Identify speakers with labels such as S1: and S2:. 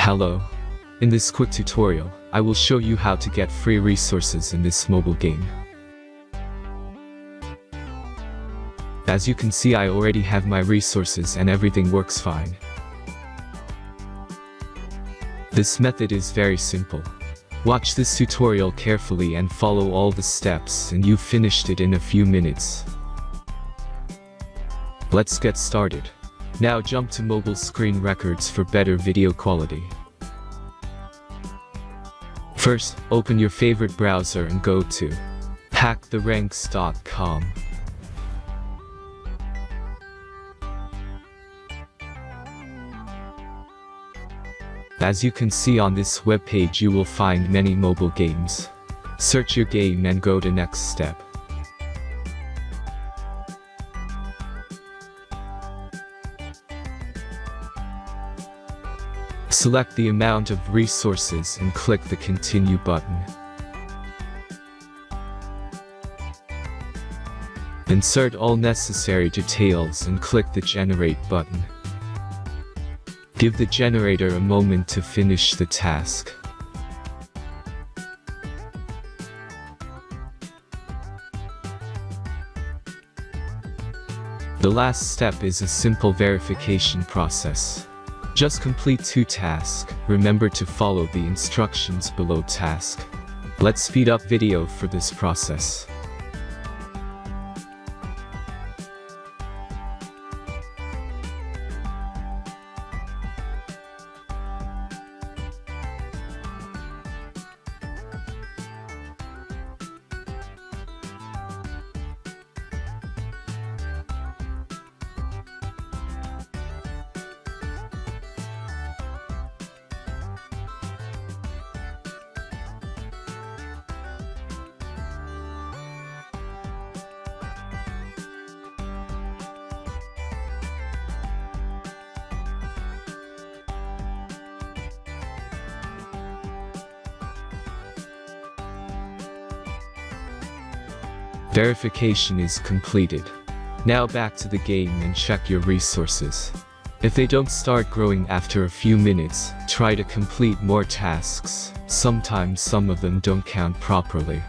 S1: Hello. In this quick tutorial, I will show you how to get free resources in this mobile game. As you can see, I already have my resources and everything works fine. This method is very simple. Watch this tutorial carefully and follow all the steps and you've finished it in a few minutes. Let's get started. Now jump to mobile screen records for better video quality. First, open your favorite browser and go to hacktheranks.com. As you can see on this webpage, you will find many mobile games. Search your game and go to next step. Select the amount of resources and click the Continue button. Insert all necessary details and click the Generate button. Give the generator a moment to finish the task. The last step is a simple verification process. Just complete 2 tasks. Remember to follow the instructions below task. Let's speed up video for this process. Verification is completed. Now back to the game and check your resources. If they don't start growing after a few minutes, try to complete more tasks. Sometimes some of them don't count properly.